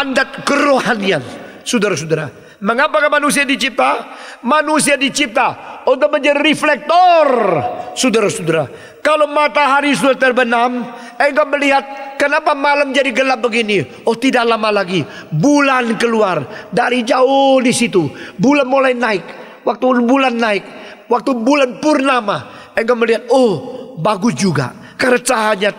mandat kerohanian. Saudara-saudara, mengapa manusia dicipta? Manusia dicipta untuk menjadi reflektor. Saudara-saudara, kalau matahari sudah terbenam, engkau melihat kenapa malam jadi gelap begini? Oh, tidak lama lagi bulan keluar dari jauh di situ. Bulan mulai naik. Waktu bulan naik, waktu bulan purnama, engkau melihat, oh bagus juga. Karena cahayanya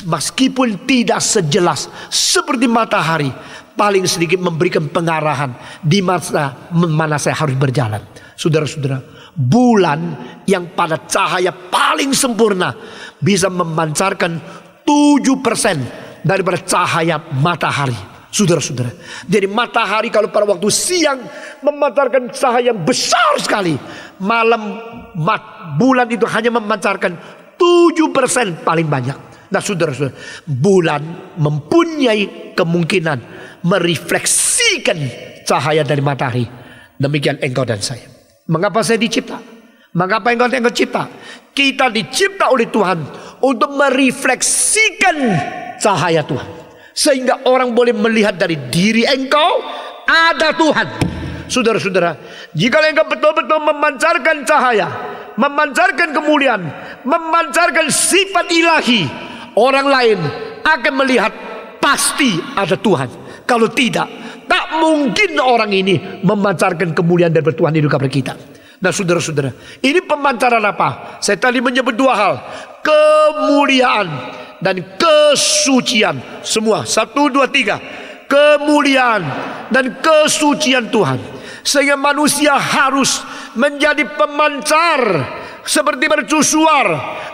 meskipun tidak sejelas seperti matahari, paling sedikit memberikan pengarahan di mana saya harus berjalan. Saudara-saudara, bulan yang pada cahaya paling sempurna bisa memancarkan 7% daripada cahaya matahari. Saudara-saudara, jadi matahari kalau pada waktu siang memancarkan cahaya yang besar sekali, malam bulan itu hanya memancarkan 7% paling banyak. Nah, saudara-saudara, bulan mempunyai kemungkinan merefleksikan cahaya dari matahari. Demikian engkau dan saya. Mengapa saya dicipta? Mengapa engkau cipta? Kita dicipta oleh Tuhan untuk merefleksikan cahaya Tuhan, sehingga orang boleh melihat dari diri engkau ada Tuhan. Saudara-saudara, jika engkau betul-betul memancarkan cahaya, memancarkan kemuliaan, memancarkan sifat ilahi, orang lain akan melihat pasti ada Tuhan. Kalau tidak, tak mungkin orang ini memancarkan kemuliaan dari Tuhan di kepada kita. Nah, saudara-saudara, ini pemancaran apa? Saya tadi menyebut dua hal: kemuliaan dan kesucian. Semua 1, 2, 3. Kemuliaan dan kesucian Tuhan, sehingga manusia harus menjadi pemancar seperti mercusuar.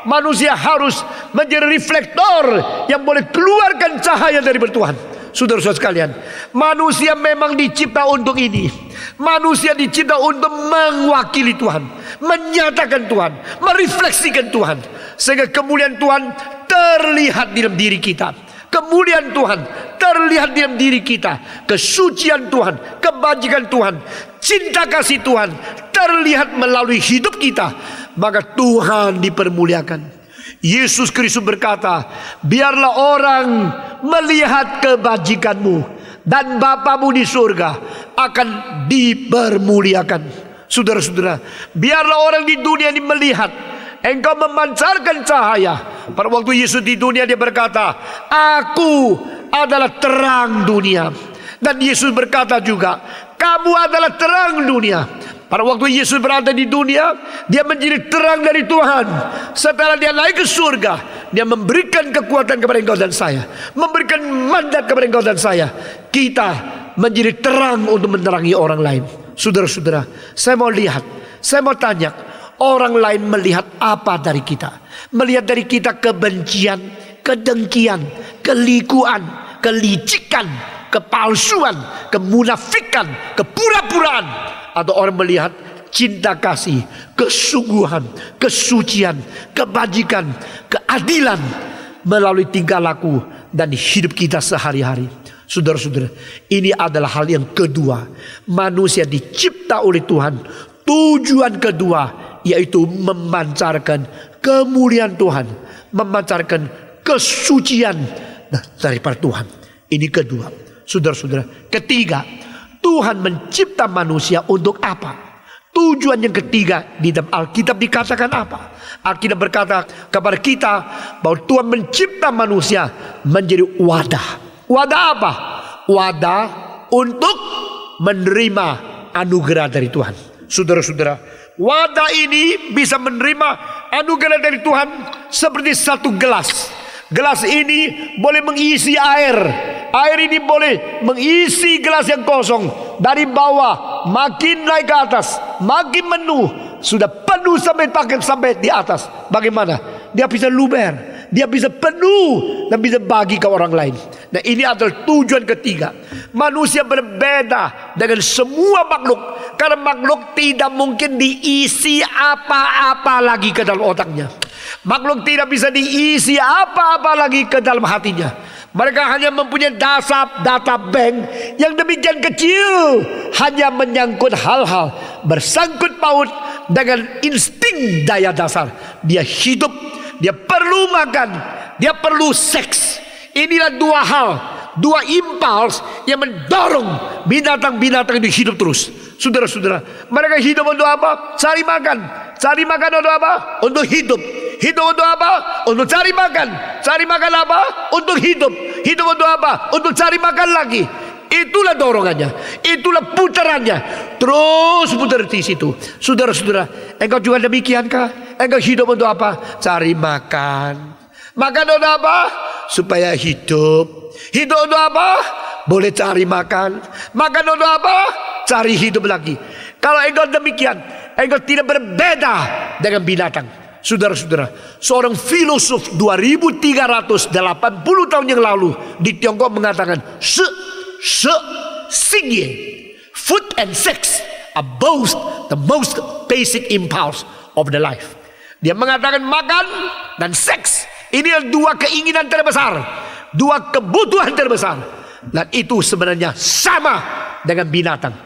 Manusia harus menjadi reflektor yang boleh keluarkan cahaya dari Tuhan. Saudara-saudara sekalian, manusia memang dicipta untuk ini. Manusia dicipta untuk mewakili Tuhan, menyatakan Tuhan, merefleksikan Tuhan, sehingga kemuliaan Tuhan terlihat di dalam diri kita. Kemuliaan Tuhan terlihat di dalam diri kita. Kesucian Tuhan, kebajikan Tuhan, cinta kasih Tuhan terlihat melalui hidup kita. Maka Tuhan dipermuliakan. Yesus Kristus berkata, biarlah orang melihat kebajikanmu, dan Bapamu di surga akan dipermuliakan. Saudara-saudara, biarlah orang di dunia ini melihat engkau memancarkan cahaya. Pada waktu Yesus di dunia, dia berkata, aku adalah terang dunia. Dan Yesus berkata juga, kamu adalah terang dunia. Pada waktu Yesus berada di dunia, dia menjadi terang dari Tuhan. Setelah dia naik ke surga, dia memberikan kekuatan kepada engkau dan saya, memberikan mandat kepada engkau dan saya. Kita menjadi terang untuk menerangi orang lain. Saudara-saudara, saya mau lihat, saya mau tanya, orang lain melihat apa dari kita? Melihat dari kita kebencian, kedengkian, kelikuan, kelicikan, kepalsuan, kemunafikan, kepura-puraan, atau orang melihat cinta kasih, kesungguhan, kesucian, kebajikan, keadilan melalui tingkah laku dan hidup kita sehari-hari. Saudara-saudara, ini adalah hal yang kedua. Manusia dicipta oleh Tuhan. Tujuan kedua yaitu memancarkan kemuliaan Tuhan, memancarkan kesucian daripada Tuhan. Ini kedua. Saudara-saudara, ketiga, Tuhan mencipta manusia untuk apa? Tujuan yang ketiga di dalam Alkitab dikatakan apa? Alkitab berkata kepada kita bahwa Tuhan mencipta manusia menjadi wadah. Wadah apa? Wadah untuk menerima anugerah dari Tuhan. Saudara-saudara, wadah ini bisa menerima anugerah dari Tuhan seperti satu gelas. Gelas ini boleh mengisi air. Air ini boleh mengisi gelas yang kosong. Dari bawah makin naik ke atas, makin penuh. Sudah penuh sampai di atas. Bagaimana? Dia bisa luber, dia bisa penuh, dan bisa bagi ke orang lain. Nah, ini adalah tujuan ketiga. Manusia berbeda dengan semua makhluk, karena makhluk tidak mungkin diisi apa-apa lagi ke dalam otaknya. Makhluk tidak bisa diisi apa-apa lagi ke dalam hatinya. Mereka hanya mempunyai data bank yang demikian kecil, hanya menyangkut hal-hal bersangkut paut dengan insting daya dasar. Dia hidup, dia perlu makan, dia perlu seks. Inilah dua hal dua impuls yang mendorong binatang-binatang itu hidup terus. Saudara-saudara, mereka hidup untuk apa? Cari makan. Cari makan untuk apa? Untuk hidup. Hidup untuk apa? Untuk cari makan. Cari makan apa? Untuk hidup. Hidup untuk apa? Untuk cari makan lagi. Itulah dorongannya, itulah putarannya, terus putar di situ. Saudara-saudara, engkau juga demikiankah? Engkau hidup untuk apa? Cari makan. Makan untuk apa? Supaya hidup. Hidup untuk apa? Boleh cari makan. Makan untuk apa? Cari hidup lagi. Kalau engkau demikian, engkau tidak berbeda dengan binatang. Saudara-saudara, seorang filosof 2380 tahun yang lalu di Tiongkok mengatakan, food and sex are both the most basic impulse of the life. Dia mengatakan makan dan seks ini adalah dua keinginan terbesar, dua kebutuhan terbesar, dan itu sebenarnya sama dengan binatang.